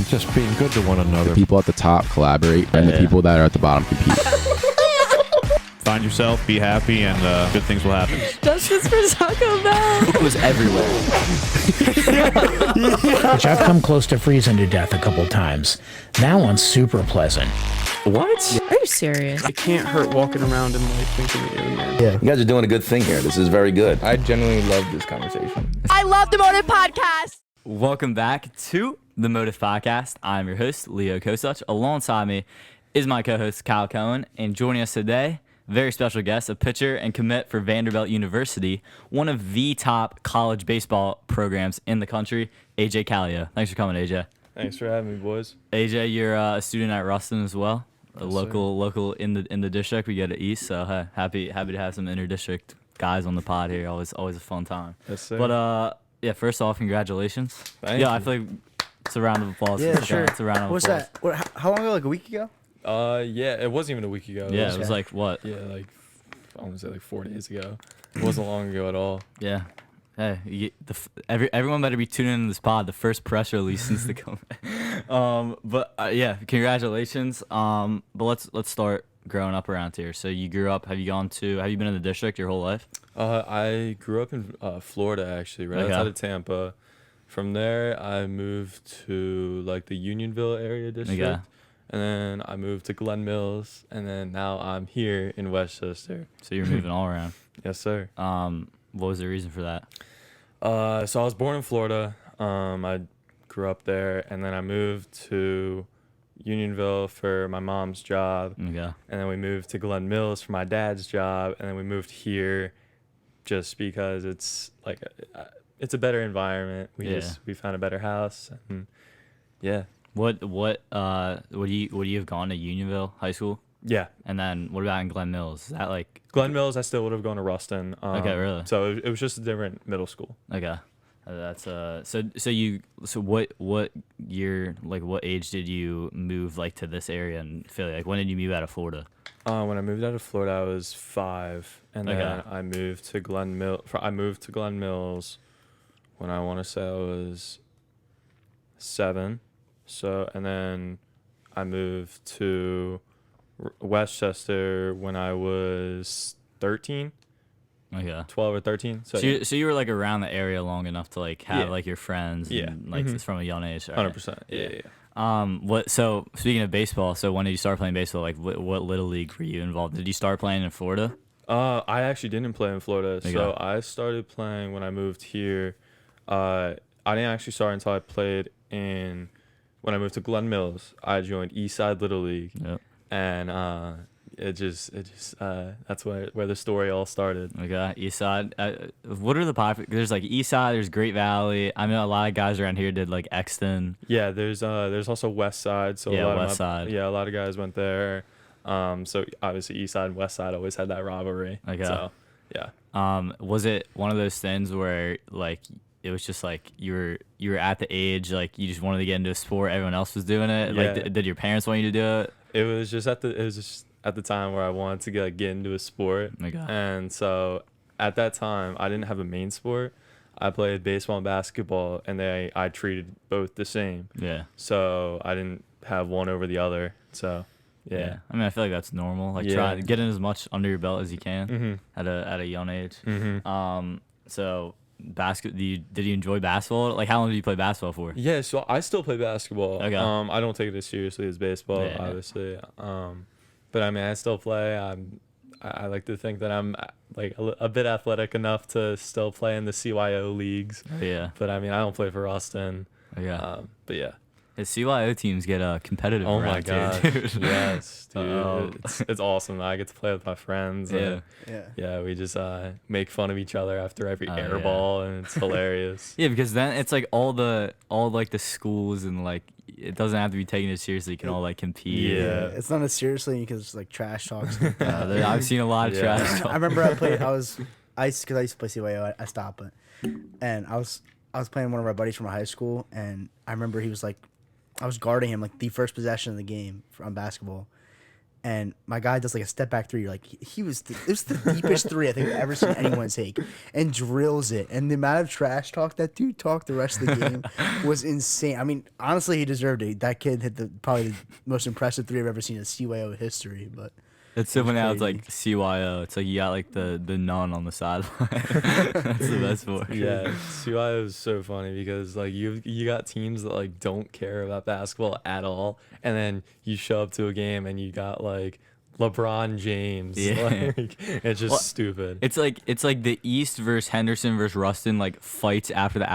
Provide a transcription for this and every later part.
and just being good to one another. The people at the top collaborate, and the people that are at the bottom compete. Find yourself, be happy, and good things will happen. Justice for Taco Bell. It was everywhere. Which I've come close to freezing to death a couple times. That one's super pleasant. What? Are you serious? It can't hurt walking around and like thinking that you're the man. Yeah. You guys are doing a good thing here. This is very good. I genuinely love this conversation. I love the Motive Podcast. Welcome back to the Motive Podcast. I'm your host, Leo Kosuch. Alongside me is my co-host, Kyle Cohen. And joining us today, very special guest, a pitcher and commit for Vanderbilt University, one of the top college baseball programs in the country, AJ Calio. Thanks for coming, AJ. Thanks for having me, boys. AJ, you're a student at Ruston as well, a Yes, local in the district. We get it east, so hey, happy to have some inter-district guys on the pod here. Always a fun time. Yes, sir. But yeah, first off, congratulations. Thank you. I feel like it's a round of applause. Yeah, sure. It's a round of What's applause. that? How long ago? Like a week ago? Yeah, it wasn't even a week ago. Yeah, it was like what? Yeah, like I want to say like 4 days ago. It wasn't long ago at all. Yeah. Hey, everyone better be tuning in to this pod. The first press release since the comeback. But yeah, congratulations. But let's start growing up around here. So you grew up. Have you been in the district your whole life? I grew up in Florida, actually, right outside of Tampa. From there, I moved to like the Unionville area district. Okay. And then I moved to Glen Mills, and then now I'm here in Westchester. So you're moving all around. Yes, sir. What was the reason for that? So I was born in Florida. I grew up there, and then I moved to Unionville for my mom's job. Okay. And then we moved to Glen Mills for my dad's job, and then we moved here just because it's like it's a better environment. We found a better house, and yeah. Would you have gone to Unionville High School? Yeah. And then what about in Glen Mills? Is that like Glen Mills? I still would have gone to Ruston. Okay, really? So it was just a different middle school. Okay. That's so what year, like what age did you move like to this area in Philly? Like when did you move out of Florida? When I moved out of Florida, I was 5, and then Okay. I moved to Glen Mills when I want to say I was 7. So, and then I moved to Westchester when I was 13. Okay. 12 or 13. So you were like around the area long enough to like have like your friends and like it's from a young age. Right? 100%. Yeah. So speaking of baseball, so when did you start playing baseball? Like what little league were you involved? Did you start playing in Florida? I actually didn't play in Florida. Okay. So I started playing when I moved here. I didn't actually start until I played when I moved to Glen Mills. I joined Eastside Little League. Yep. And it just that's where the story all started. Okay, Eastside. What are the popular? There's like Eastside. There's Great Valley. I know a lot of guys around here did like Exton. Yeah, there's also West Side. So Yeah, a lot West of Side. a lot of guys went there. So obviously East Side and West Side always had that rivalry. Okay. So yeah. Was it one of those things where like it was just like you were at the age like you just wanted to get into a sport, everyone else was doing it? Yeah. Like did your parents want you to do it? It was just at the time where I wanted to get into a sport. Okay. And so at that time I didn't have a main sport. I played baseball and basketball, and I treated both the same. Yeah. So I didn't have one over the other. So yeah. I mean, I feel like that's normal. Like try to get in as much under your belt as you can at a young age. So did you enjoy basketball? Like how long did you play basketball for? Yeah, so I still play basketball. Okay. I don't take it as seriously as baseball, obviously. But I mean, I still play. I like to think that I'm like a bit athletic enough to still play in the CYO leagues. Yeah. But I mean, I don't play for Ruston. Yeah. But yeah. His CYO teams get competitive. Oh my around here, god. dude. Yes, dude. It's awesome. I get to play with my friends. Yeah. Yeah, we just make fun of each other after every air yeah. ball, and it's hilarious. Yeah, because then it's like all like the schools and like it doesn't have to be taken as seriously. You can all like compete. Yeah. It's not as seriously because it's like trash talks. I've seen a lot of trash talk. I remember I used to play CYO. I stopped, and I was playing one of our buddies from high school, and I remember he was like, I was guarding him like the first possession of the game on basketball, and my guy does like a step back three. Like it was the deepest three I think I've ever seen anyone take, and drills it. And the amount of trash talk that dude talked the rest of the game was insane. I mean, honestly, he deserved it. That kid hit probably the most impressive three I've ever seen in CYO history. But It's so funny how it's like CYO. It's like you got like the nun on the sideline. That's the best part. Yeah, CYO is so funny because like you got teams that like don't care about basketball at all, and then you show up to a game and you got like LeBron James. Yeah. Like, it's just stupid. It's like the East versus Henderson versus Ruston like fights after the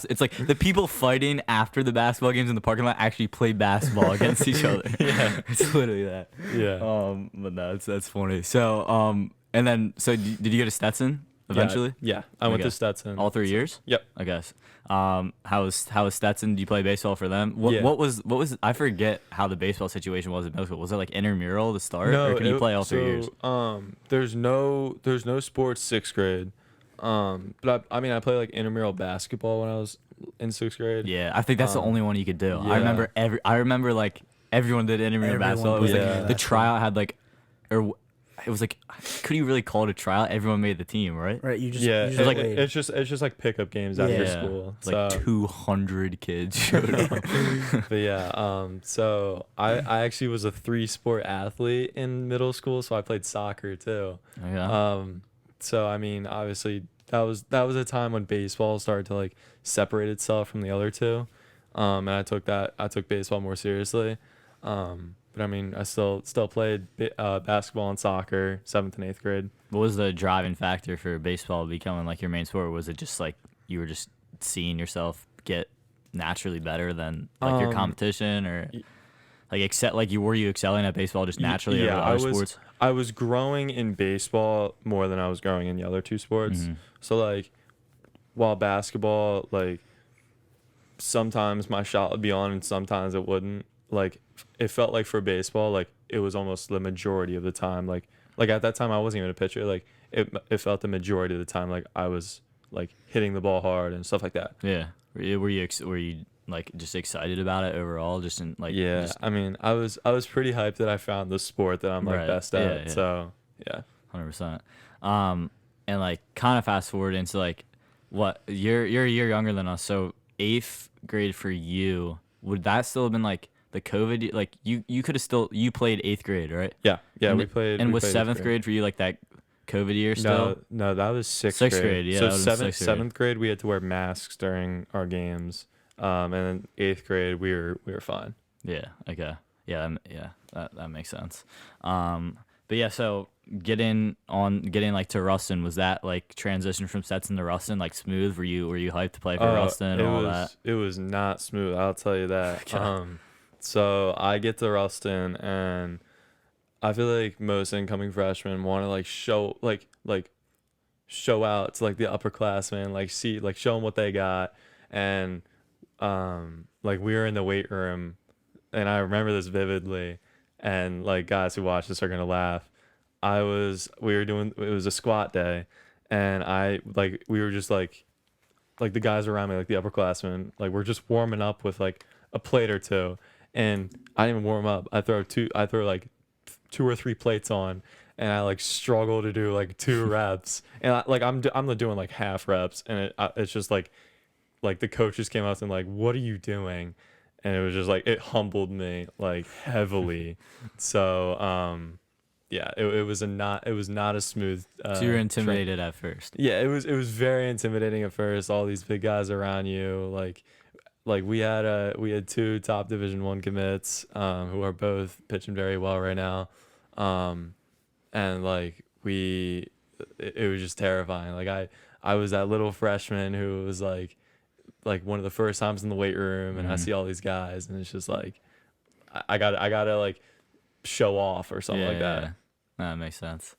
It's like the people fighting after the basketball games in the parking lot actually play basketball against each other. Yeah, It's literally that. yeah. But no, that's funny. So and then did you go to Stetson eventually? Yeah, I went Okay. to Stetson. All 3 years? Yep. I guess. How was Stetson? Do you play baseball for them? What was I forget how the baseball situation was in middle school. Was it like intramural to start, or can you play all 3 years? There's no sports 6th grade. But I mean I played like intramural basketball when I was in 6th grade. Yeah, I think that's the only one you could do. Yeah. I remember like everyone did intramural basketball. It was like the tryout had like, or it was like, could you really call it a tryout? Everyone made the team, right? right, you just Yeah, you it's just like played. it's just like pickup games after Yeah. school. Like So 200 kids showed up. but yeah, so I actually was a 3-sport athlete in middle school, so I played soccer too. Yeah. So I mean, obviously that was a time when baseball started to like separate itself from the other two, and I took baseball more seriously. But I mean, I still played basketball and soccer 7th and 8th grade. What was the driving factor for baseball becoming like your main sport? Or was it just like you were just seeing yourself get naturally better than like your competition, or like were you excelling at baseball just naturally over other sports? I was growing in baseball more than I was growing in the other two sports. Mm-hmm. So like, while basketball, like sometimes my shot would be on and sometimes it wouldn't. Like it felt like for baseball, like it was almost the majority of the time. Like at that time I wasn't even a pitcher. Like it felt the majority of the time like I was like hitting the ball hard and stuff like that. Yeah. Were you like just excited about it overall? Just in like Yeah, I mean, I was pretty hyped that I found the sport that I'm like Right. best at. Yeah, yeah. So yeah. 100%. And like kind of fast forward into like what you're a year younger than us, so 8th grade for you, would that still have been like the COVID? Like you could have still played 8th grade, right? Yeah, and we played. And we was played 7th grade for you like that COVID year still? No, that was 6th Sixth grade. grade, yeah, So that was 7th grade we had to wear masks during our games, and then 8th grade we were fine. Yeah. Okay. Yeah. That makes sense. But yeah, so getting like to Ruston, was that like transition from Stetson to Ruston like smooth? Were you hyped to play for Ruston and all that? It was not smooth, I'll tell you that. Okay. So I get to Ruston and I feel like most incoming freshmen want to like show out to like the upperclassmen, like show them what they got. And like we were in the weight room and I remember this vividly, and like guys who watch this are gonna laugh. It was a squat day, and we were just like the guys around me, like the upperclassmen, like we're just warming up with like a plate or two, and I didn't even warm up. I throw like 2 or 3 plates on, and I like struggle to do like 2 reps, and I'm doing like half reps, and it's just like the coaches came up and like, what are you doing? And it was just like, it humbled me like heavily. So yeah, it was not a smooth. So you were intimidated at first. Yeah, it was very intimidating at first. All these big guys around you, like we had 2 top Division I commits who are both pitching very well right now, and like it was just terrifying. Like I was that little freshman who was like one of the first times in the weight room, and I see all these guys, and it's just like I gotta like show off or something like that. Yeah. That makes sense.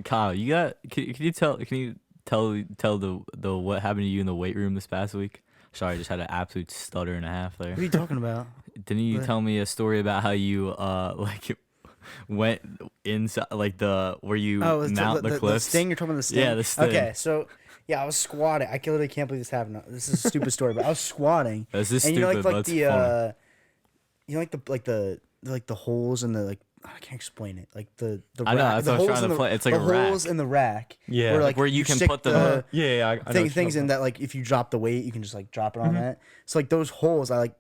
Kyle, can you tell the what happened to you in the weight room this past week? Sorry, I just had an absolute stutter and a half there. What are you talking about? Didn't you tell me a story about how you like went inside like where you mount the cliffs? The sting, you're talking about the sting? Yeah, the sting. Okay, so yeah, I was squatting. I literally can't believe this happened. This is a stupid story, but I was squatting. This is and stupid, but it's funny. you know, like the holes in the I can't explain it. Like the I know, rack, that's the what I was holes trying in to the, play. It's like the a holes rack. in the rack. Yeah. where, Like, where you can stick put the Yeah, I know what you're things talking in about. that, like if you drop the weight, you can just like drop it on that. So like those holes, I like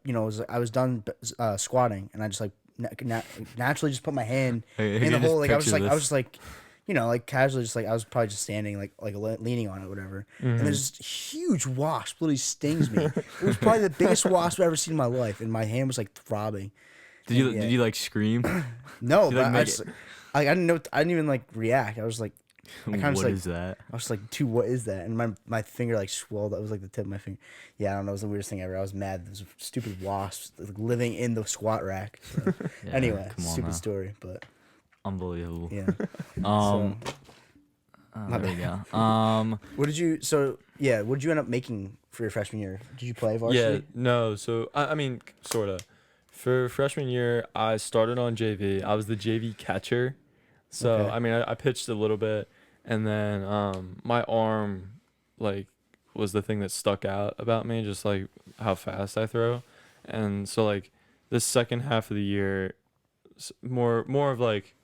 I was done squatting, and I just like naturally just put my hand Hey, in the just hole. Like I was picture just like this. like casually just like I was probably just standing like leaning on it, whatever. And there's this huge wasp literally stings me. It was probably the biggest wasp I've ever seen in my life, and my hand was like throbbing. Did you like scream? No, You, but like, I make just, I didn't know. I didn't even like react. I was like, I kind of What like, is that? I was like, dude, what is that? And my finger like swelled. That was like the tip of my finger. Yeah, I don't know. It was the weirdest thing ever. I was mad. There was stupid wasps like, living in the squat rack. So, Yeah, anyway, come on stupid now. story, but Unbelievable. yeah. Um, My there we bad. go. What did you? So yeah, what did you end up making for your freshman year? Did you play varsity? Yeah, no. So I mean, sort of. For freshman year, I started on JV. I was the JV catcher. So Okay. I mean, I pitched a little bit, and then my arm, like, was the thing that stuck out about me, just like how fast I throw, and so like this second half of the year, more of like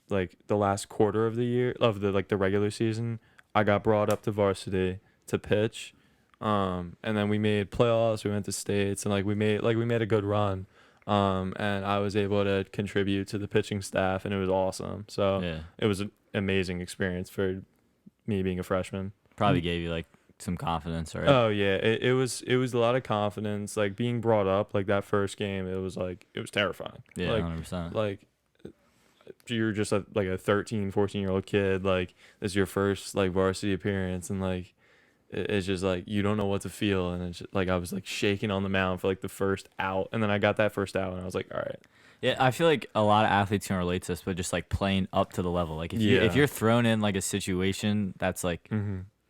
the last quarter of the year of the regular season, I got brought up to varsity to pitch. And then we made playoffs. We went to states, and we made a good run. And I was able to contribute to the pitching staff, and it was awesome. So Yeah. it was an amazing experience for me being a freshman. Probably gave you like some confidence, right? Oh yeah, it was a lot of confidence. Like being brought up like that first game, it was terrifying. Yeah, like 100%. like you're just a 13, 14-year-old kid. Like this is your first like varsity appearance, and like it's just like you don't know what to feel, and it's just, like I was like shaking on the mound for like the first out, and then I got that first out, and I was like, all right. Yeah, I feel like a lot of athletes can relate to this, but just like playing up to the level. Like if Yeah. you're thrown in like a situation that's like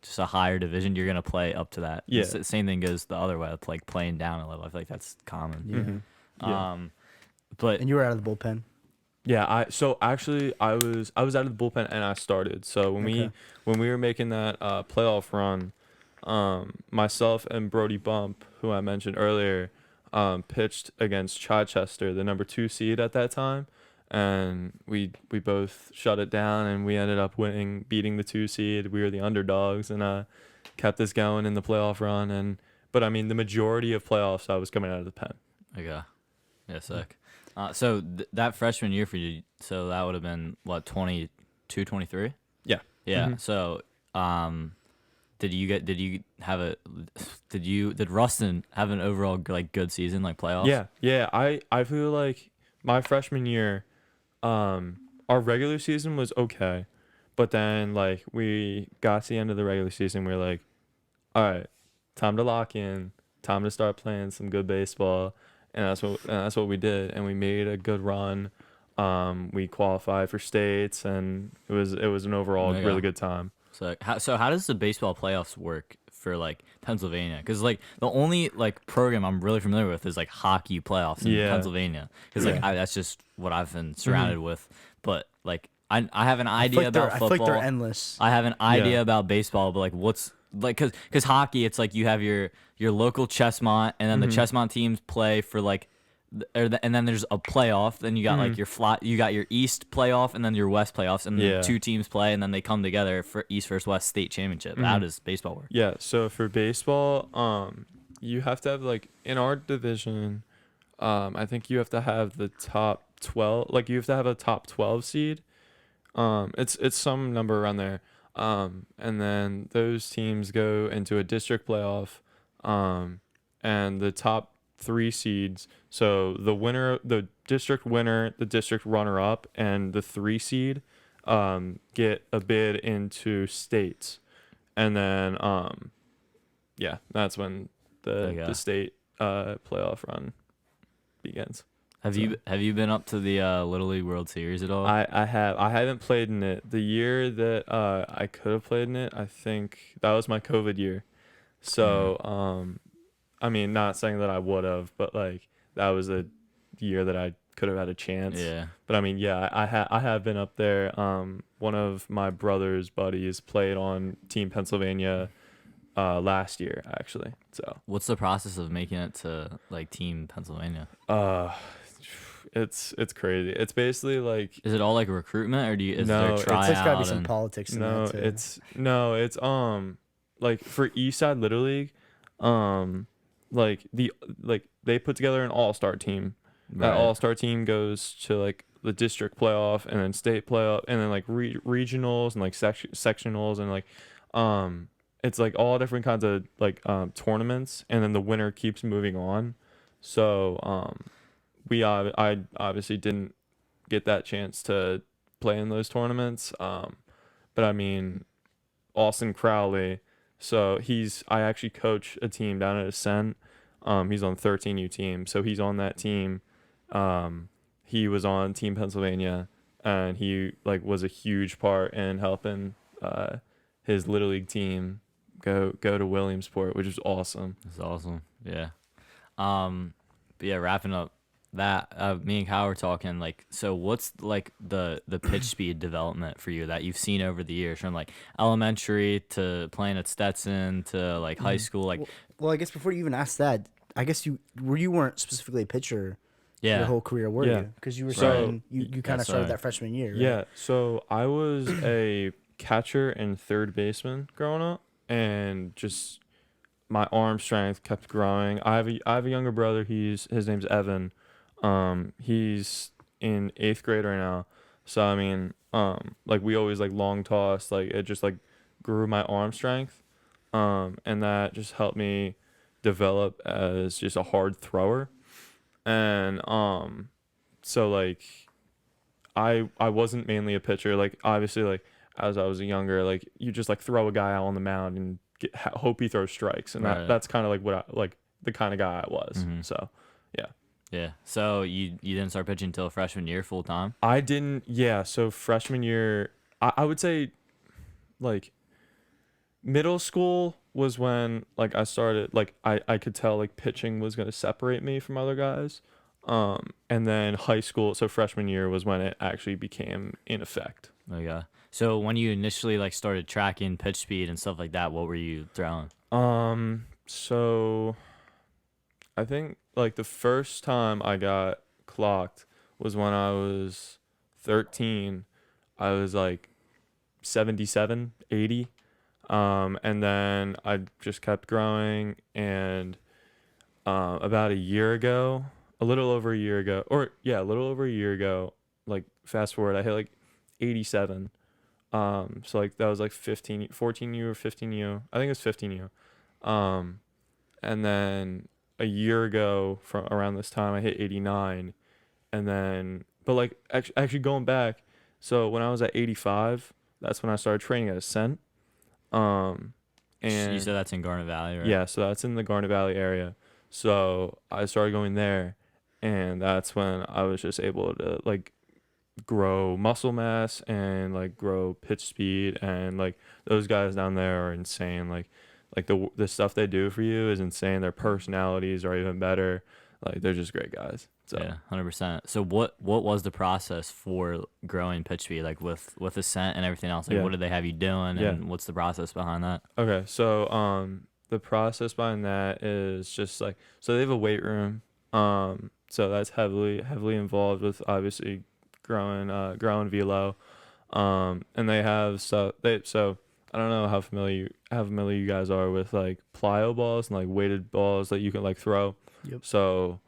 just a higher division, you're gonna play up to that. Yeah. Same thing goes the other way with like playing down a level. I feel like that's common. Yeah. But And you were out of the bullpen. Yeah, so actually I was out of the bullpen and I started. So when we were making that playoff run, myself and Brody Bump, who I mentioned earlier, pitched against Chichester, the number 2 seed at that time, and we both shut it down, and we ended up beating the 2 seed. We were the underdogs, and kept this going in the playoff run. But I mean, the majority of playoffs I was coming out of the pen. okay, yeah, sick. So that freshman year for you, so that would have been what 22, 23? Yeah. Yeah. So, did Rustin have an overall like good season, like playoffs? Yeah. I feel like my freshman year, our regular season was okay, but then like we got to the end of the regular season, we were like, all right, time to lock in, time to start playing some good baseball, and that's what we did, and we made a good run. We qualified for states, and it was an overall really good time. So how does the baseball playoffs work for like Pennsylvania? Because like the only like program I'm really familiar with is like hockey playoffs in Pennsylvania. Because like that's just what I've been surrounded with. But like I have an idea about football. I feel like they're endless. I have an idea about baseball, but like what's like because hockey, it's like you have your local Chessmont, and then the Chessmont teams play for like. And then there's a playoff. Then you got like you got your East playoff, and then your West playoffs, and then 2 teams play, and then they come together for East versus West state championship. How does baseball work? Yeah, so for baseball, you have to have like in our division, I think you have to have the top 12. Like you have to have a top 12 seed. It's some number around there. And then those teams go into a district playoff. And the top 3 seeds. So the winner, the district winner, the district runner-up, and the 3 seed get a bid into states, and then that's when the state playoff run begins. Have you been up to the Little League World Series at all? I haven't played in it. The year that I could have played in it, I think that was my COVID year. So I mean, not saying that I would have, but like that was a year that I could have had a chance. Yeah. But I mean, yeah, I have been up there. One of my brother's buddies played on Team Pennsylvania last year, actually. So what's the process of making it to like Team Pennsylvania? it's crazy. It's basically like Is it all like recruitment, or is No, there it's- tryout? There's got to be some and- politics in no, that too. it's like for Eastside Little League, like they put together an all-star team. That Right. all-star team goes to like the district playoff and then state playoff and then like regionals and like sectionals and like it's like all different kinds of like tournaments, and then the winner keeps moving on. So I obviously didn't get that chance to play in those tournaments. But I mean, Austin Crowley, so I actually coach a team down at Ascent. He's on 13U team, so he's on that team. He was on Team Pennsylvania, and he like was a huge part in helping his Little League team go to Williamsport, which is awesome. That's awesome. Yeah. But yeah, wrapping up that, me and Kyle were talking, like, so what's like the pitch speed development for you that you've seen over the years, from like elementary to playing at Stetson to like high school? Like, Well, I guess before you even asked that, I guess you weren't specifically a pitcher yeah. your whole career, were Yeah. you? Because you were So- starting, you kind of That's started right. that freshman year, right? Yeah, so I was a catcher and third baseman growing up, and just my arm strength kept growing. I have a younger brother. His name's Evan. He's in 8th grade right now. So I mean, like we always like long toss. Like it just like grew my arm strength, and that just helped me develop as just a hard thrower. And so like I wasn't mainly a pitcher. Like obviously, like as I was younger, like you just like throw a guy out on the mound and hope he throws strikes, and Right. that's kind of like what I like the kind of guy I was. Mhm. So yeah, Yeah. So you didn't start pitching until freshman year full time? I didn't. Yeah, so freshman year, I would say like middle school was when like I started like I could tell like pitching was gonna separate me from other guys. And then high school, so freshman year was when it actually became in effect. Okay. So when you initially like started tracking pitch speed and stuff like that, what were you throwing? So I think like the first time I got clocked was when I was 13. I was like 77, 80. And then I just kept growing, and about a year ago, a little over a year ago, like fast forward, I hit like 87. So like that was like 14U or 15U. I think it was 15U. And then a year ago from around this time I hit 89. And then but like actually going back, so when I was at 85, that's when I started training at Ascent. And You said that's in Garnet Valley, right? yeah, so that's in the Garnet Valley area. So I started going there, and that's when I was just able to like grow muscle mass and like grow pitch speed, and like those guys down there are insane. Like the stuff they do for you is insane. Their personalities are even better. Like they're just great guys. So Yeah, 100%. So what was the process for growing pitch speed, like with Ascent and everything else? Like Yeah. what did they have you doing, Yeah. and what's the process behind that? Okay, so the process behind that is just like, so they have a weight room. So that's heavily involved with obviously growing velo. And they have so I don't know how familiar you guys are with like plyo balls and like weighted balls that you can like throw. Yep. So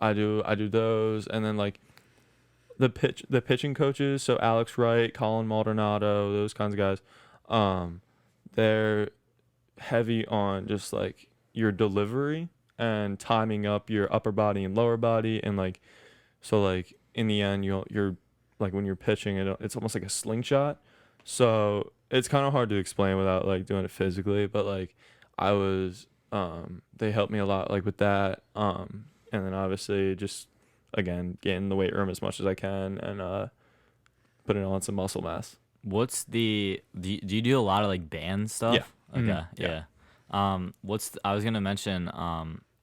I do those, and then like the pitching coaches, so Alex Wright, Colin Maldonado, those kinds of guys, they're heavy on just like your delivery and timing up your upper body and lower body, and like so like in the end you're like when you're pitching it's almost like a slingshot. So it's kind of hard to explain without like doing it physically, but like I was they helped me a lot like with that, and then obviously just again get in the weight room as much as I can and putting on some muscle mass. What's do you do a lot of like band stuff? Yeah. Okay. Mhm. Yeah. I was gonna mention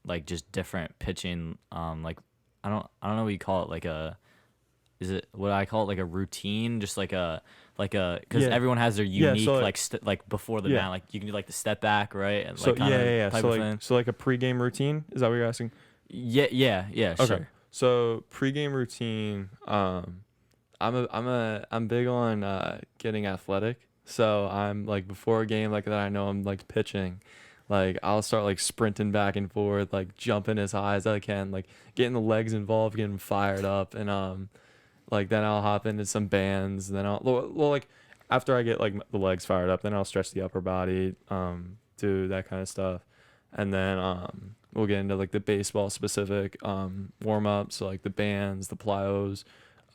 like just different pitching, like I don't know what you call it, like is it what I call it, like a routine, just like a because Yeah. everyone has their Yeah, unique so, like like before the yeah. mound, like you can do like the step back, right? And So like kinda yeah. type So of like thing. so like a pregame routine, is that what you're asking? Yeah, Okay. sure. So pregame routine. I'm big on getting athletic. So I'm like before a game like that, I know I'm like pitching. Like I'll start like sprinting back and forth, like jumping as high as I can, like getting the legs involved, getting fired up, and like then I'll hop into some bands. Then like after I get like the legs fired up, then I'll stretch the upper body, do that kind of stuff, and then we'll get into like the baseball specific warm ups, so like the bands, the plyos,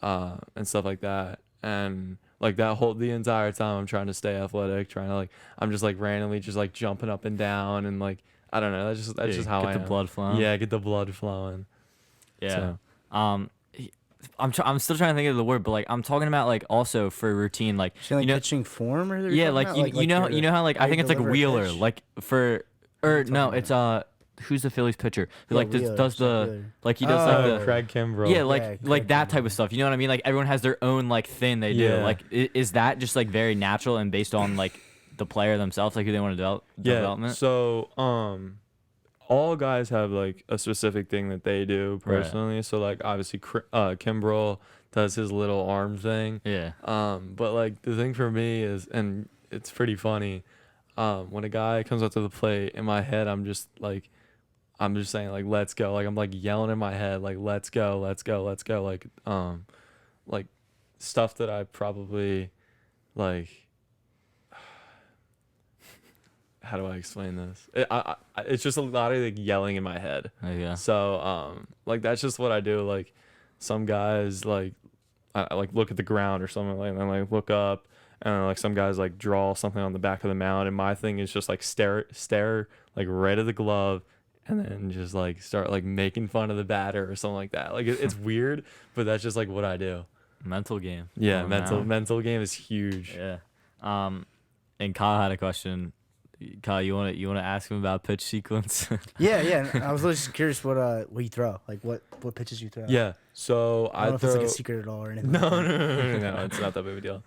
and stuff like that, and like the entire time I'm trying to stay athletic, I'm just like randomly just like jumping up and down, and like I don't know, that's just how I am. Get the blood flowing. Yeah, get the blood flowing. Yeah. So. I'm still trying to think of the word, but like I'm talking about like also for routine, like Like pitching form, or yeah, like you know how like I think it's like Wheeler, pitch? like for or no, it's who's the Phillies pitcher who like Wheeler, does the Wheeler. like he does like the Craig Kimbrell. yeah, like Craig that type Kimbrell. of stuff. You know what I mean? Like everyone has their own like thing they do. Yeah. Like is that just like very natural and based on like the player themselves, like who they want to develop? Development? So all guys have like a specific thing that they do personally. Right. So like obviously Kimbrell does his little arm thing. Yeah. But like the thing for me is, and it's pretty funny, when a guy comes up to the plate, in my head I'm just saying like let's go, like I'm like yelling in my head like let's go, like stuff that I probably like. How do I explain this? It's just a lot of like yelling in my head. Yeah. So like that's just what I do. Like some guys like I like look at the ground or something like, and then like look up, and then, like some guys like draw something on the back of the mound, and my thing is just like stare like right at the glove, and then just like start like making fun of the batter or something like that. Like it's weird, but that's just like what I do. Mental game. Yeah, Oh, mental game is huge. Yeah. And Kyle had a question. Kyle, you want to ask him about pitch sequence? Yeah. I was just curious what you throw, like what pitches you throw. Yeah. So I don't know if throw. it's like a secret at all or anything. No, like that. no, it's not that big of a deal.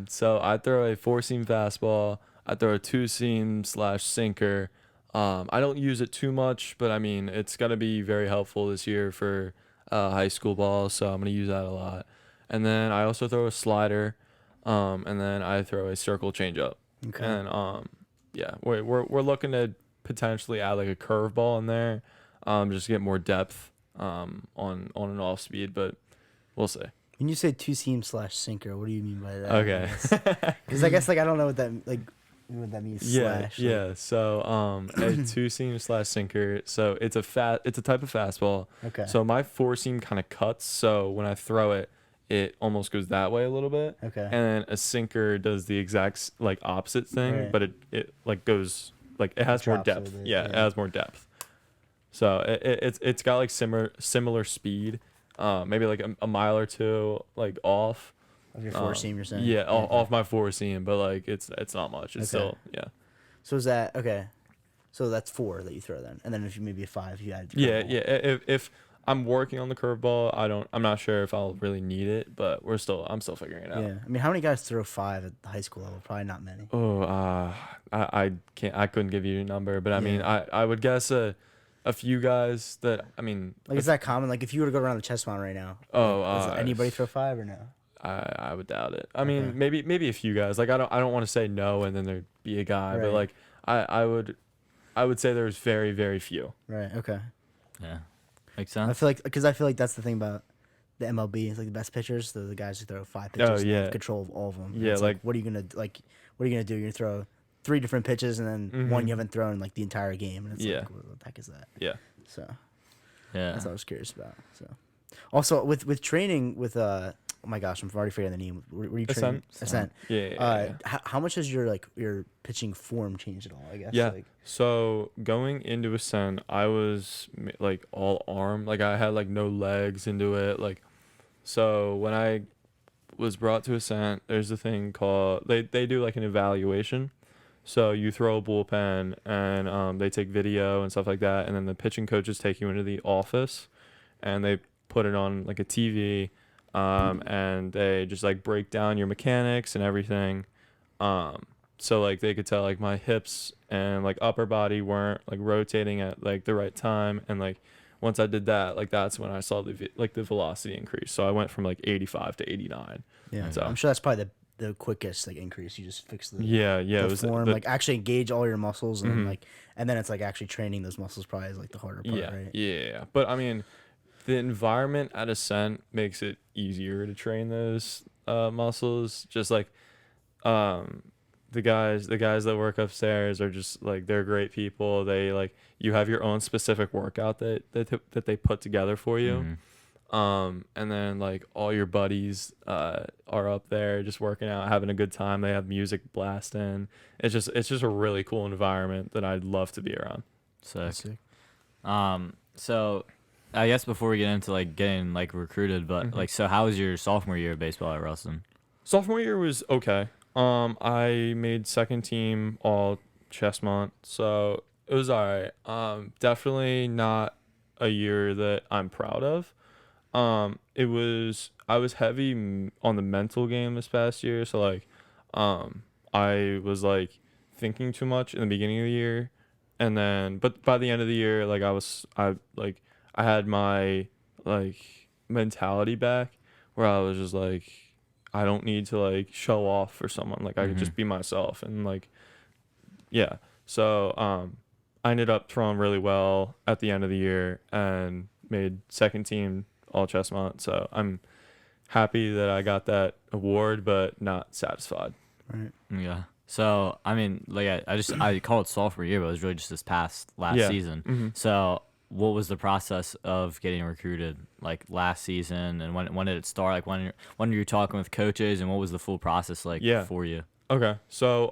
So I throw a 4-seam fastball. I throw a 2-seam / sinker. I don't use it too much, but I mean it's gonna be very helpful this year for high school ball, so I'm gonna use that a lot. And then I also throw a slider, and then I throw a circle changeup. Okay. And yeah, we're looking to potentially add like a curveball in there, just to get more depth on and off speed, but we'll see. When you say 2-seam / sinker, what do you mean by that? Okay. Because I guess like I don't know what that means. Yeah, slash, yeah. So a 2-seam / sinker. So it's a type of fastball. Okay. So my 4-seam kind of cuts. So when I throw it, it almost goes that way a little bit. Okay. And then a sinker does the exact like opposite thing, Right. but it like goes like it has more drops a depth. little bit, Yeah, it yeah. has more depth. So it's got like similar speed, maybe like a mile or two like off. Of your 4-seam, you're saying? Yeah, off my 4-seam, but like it's not much. It's Okay. still yeah. So is that okay? So that's 4 that you throw then, and then if you maybe a 5, you add. Yeah, curveball. yeah. If I'm working on the curveball, I'm not sure if I'll really need it, but I'm still figuring it out. Yeah. I mean, how many guys throw 5 at the high school level? Probably not many. Oh, I couldn't give you a number, but I mean, Yeah. I would guess a few guys that I mean. Like, is that common? Like, if you were to go around the chess mound right now, Oh, does anybody throw 5 or no? I would doubt it. I mean, Okay. maybe a few guys. Like I don't want to say no and then there'd be a guy, but Right. like I would say there's very very few. Right. Okay. Yeah. Makes I sense. feel like that's the thing about the MLB. It's like the best pitchers, the guys who throw 5 pitches. Oh, and they have yeah. control of all of them. Yeah, It's like- what are you gonna do? You're gonna throw 3 different pitches and then one Mhm. you haven't thrown like the entire game, and it's Yeah. like, what the heck is that? Yeah. So Yeah. that's what I was curious about. So also with training with oh my gosh, I'm already forgetting the name. Were you training? Ascent. Yeah. How much has your pitching form changed at all? I guess. Yeah. Like, So going into Ascent, I was like all arm. Like I had like no legs into it. Like, so when I was brought to Ascent, there's a thing called they do like an evaluation. So you throw a bullpen and they take video and stuff like that, and then the pitching coaches take you into the office, and they put it on like a TV, and they just like break down your mechanics and everything. So like they could tell like my hips and like upper body weren't like rotating at like the right time, and like once I did that, like that's when I saw the velocity increase. So I went from like 85 to 89. Yeah, So I'm sure that's probably the quickest like increase. You just fix the it was form, the, like actually engage all your muscles, and then it's like actually training those muscles probably is like the harder part, right? Yeah. But I mean, the environment at Ascent makes it easier to train those muscles. Just like the guys that work upstairs are just like, they're great people. They like, you have your own specific workout that they put together for you. And then like all your buddies are up there just working out, having a good time. They have music blasting. It's just a really cool environment that I'd love to be around. Sick. So I guess before we get into like getting like recruited, but like, so how was your sophomore year of baseball at Ruston? Sophomore year was okay. I made second team all Chestmont, so it was all right. Definitely not a year that I'm proud of. I was heavy on the mental game this past year, so like I was like thinking too much in the beginning of the year, and then but by the end of the year, like I had my like mentality back, where I was just like, I don't need to like show off for someone. Like I could just be myself, and like, yeah. So I ended up throwing really well at the end of the year and made second team all Chestmont. So I'm happy that I got that award, but not satisfied. Right. Yeah. So I mean, like I call it sophomore year, but it was really just this past last season. So what was the process of getting recruited like last season, and when did it start? Like when were you talking with coaches, and what was the full process like for you? Okay. So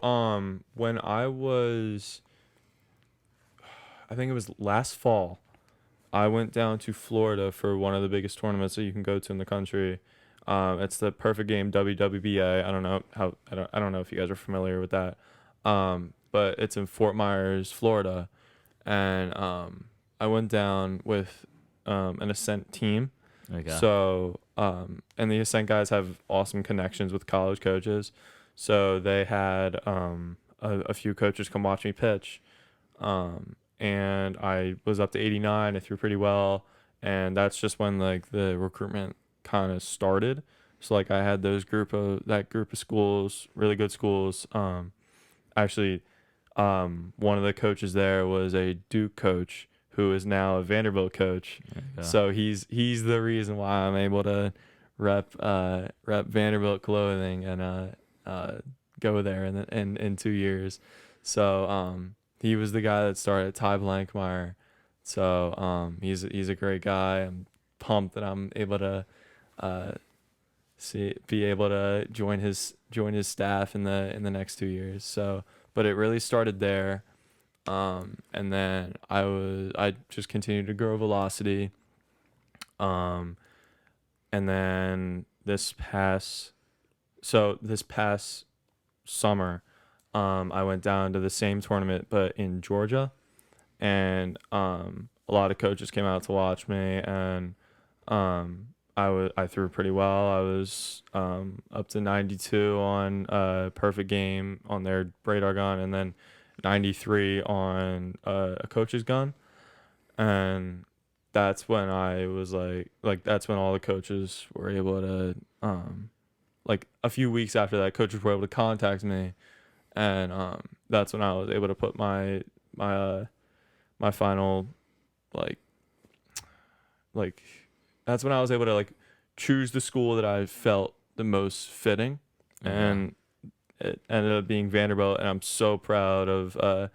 when I think it was last fall, I went down to Florida for one of the biggest tournaments that you can go to in the country. It's the Perfect Game WWBA. I don't know if you guys are familiar with that. But it's in Fort Myers, Florida, and I went down with an Ascent team. Okay. So and the Ascent guys have awesome connections with college coaches, so they had a few coaches come watch me pitch. And I was up to 89. I threw pretty well, and that's just when like the recruitment kind of started. So like I had that group of schools, really good schools. Actually, one of the coaches there was a Duke coach who is now a Vanderbilt coach. So he's the reason why I'm able to rep Vanderbilt clothing and go there in 2 years. So he was the guy that started Ty Blankmeyer. So he's a great guy. I'm pumped that I'm able to be able to join his staff in the next 2 years. So, but it really started there, and then I just continued to grow velocity, and then this past summer, I went down to the same tournament but in Georgia, and a lot of coaches came out to watch me, and I threw pretty well. I was up to 92 on Perfect Game on their radar gun, and then 93 on a coach's gun, and that's when I was like that's when all the coaches were able to like a few weeks after that, coaches were able to contact me, and that's when I was able to put my final like that's when I was able to like choose the school that I felt the most fitting, and it ended up being Vanderbilt, and I'm so proud of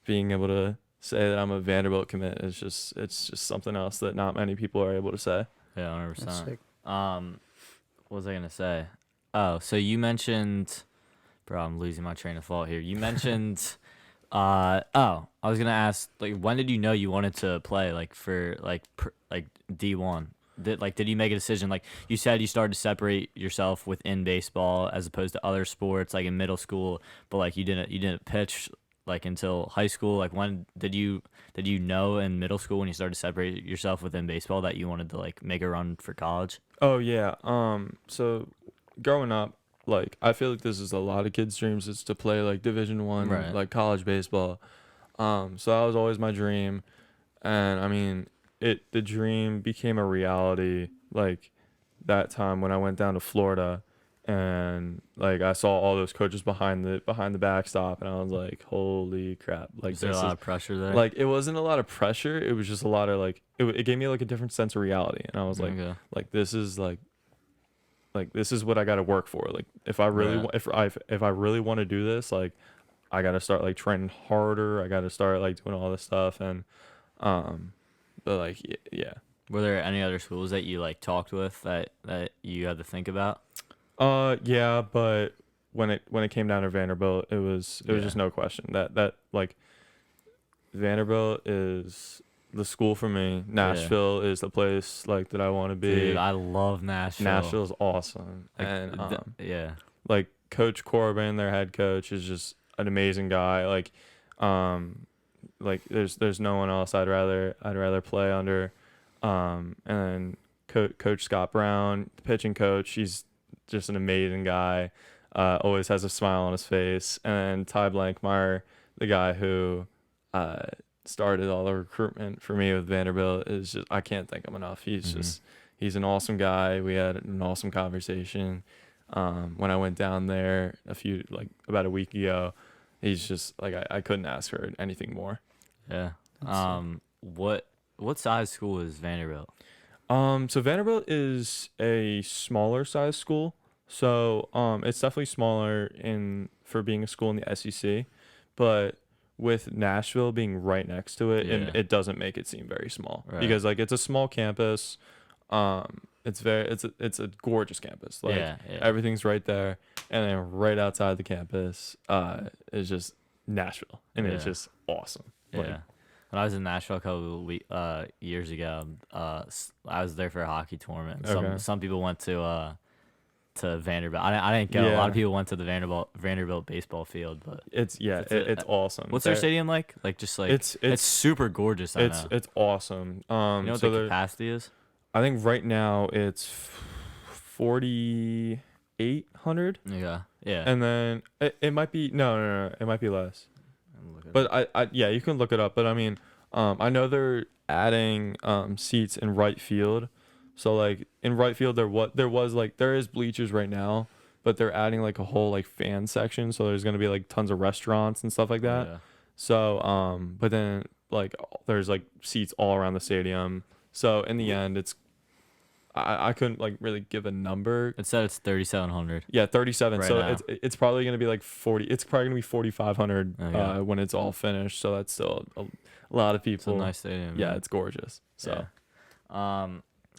being able to say that I'm a Vanderbilt commit. It's just something else that not many people are able to say. Yeah, 100%. That's sick. What was I gonna say? Oh, so you mentioned, bro, I'm losing my train of thought here. You mentioned, I was gonna ask, like, when did you know you wanted to play, like, for like D1? Did you make a decision? Like you said, you started to separate yourself within baseball as opposed to other sports, like in middle school, but like you didn't pitch like until high school. Like when did you know in middle school when you started to separate yourself within baseball that you wanted to like make a run for college? Oh yeah. So growing up, like I feel like this is a lot of kids' dreams, is to play like Division I, like college baseball. So that was always my dream, and I mean, the dream became a reality like that time when I went down to Florida, and like I saw all those coaches behind the backstop, and I was like, holy crap! Like, Is there a lot of pressure there? like, it wasn't a lot of pressure. It was just a lot of like it gave me like a different sense of reality, and I was like, Okay. this is this is what I got to work for. Like, if I really if I really want to do this, like, I got to start like training harder. I got to start like doing all this stuff, and but like yeah. Were there any other schools that you like talked with that you had to think about? Yeah, but when it came down to Vanderbilt, it was just no question that like Vanderbilt is the school for me. Nashville is the place like that I want to be. Dude, I love Nashville. Nashville's awesome, Like, and like Coach Corbin, their head coach, is just an amazing guy. Like there's no one else I'd rather play under. And then Coach Scott Brown, the pitching coach, he's just an amazing guy. Always has a smile on his face. And then Ty Blankmeyer, the guy who started all the recruitment for me with Vanderbilt, is just, I can't thank him enough. He's he's an awesome guy. We had an awesome conversation when I went down there about a week ago. He's just like, I couldn't ask for anything more. Yeah. What size school is Vanderbilt? So Vanderbilt is a smaller size school. So it's definitely smaller for being a school in the SEC, but with Nashville being right next to it, and it doesn't make it seem very small, because like it's a small campus. It's a gorgeous campus. Like everything's right there, and then right outside the campus is just Nashville, and it's just awesome. Yeah. When I was in Nashville a couple of years ago, I was there for a hockey tournament. Some people went to Vanderbilt. I didn't go. A lot of people went to the Vanderbilt baseball field, but it's awesome. What's their stadium like? Like, just like it's super gorgeous. It's awesome. You know what the capacity is? I think right now it's 4,800. Yeah. And then it might be no, it might be less. But you can look it up. But I mean, I know they're adding seats in right field. So like in right field, there is bleachers right now, but they're adding like a whole like fan section. So there's gonna be like tons of restaurants and stuff like that. Yeah. So but then like there's like seats all around the stadium. So in the end, it's I couldn't like really give a number. It said it's 3,700. Yeah, 37. Right so now. it's probably gonna be like 40. It's probably gonna be 4,500 when it's all finished. So that's still a lot of people. It's a nice stadium. Yeah, man. it's gorgeous. So,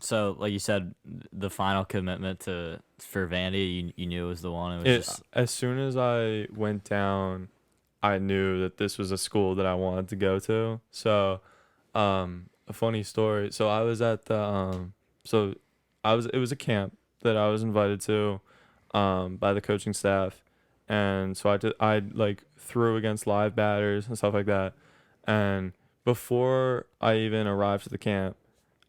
so like you said, the final commitment for Vandy, you knew it was the one. It was as soon as I went down, I knew that this was a school that I wanted to go to. So, a funny story. So I was at the it was a camp that I was invited to by the coaching staff, and so I like threw against live batters and stuff like that. And before I even arrived at the camp,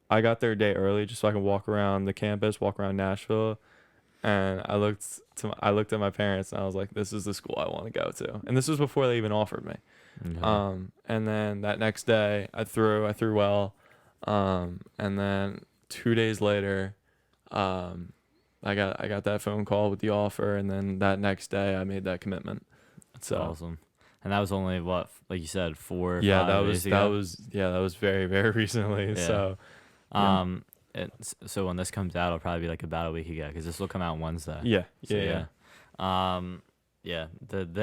I got there a day early just so I could walk around the campus, walk around Nashville, and I looked at my parents and I was like, this is the school I want to go to. And this was before they even offered me. Okay. And then that next day I threw well, and then 2 days later, I got that phone call with the offer, and then that next day I made that commitment. That's awesome. And that was only what, like you said, 4 or 5 days that ago? was very, very recently. Yeah. So, so when this comes out, it'll probably be like about a week ago, because this will come out Wednesday. Yeah. The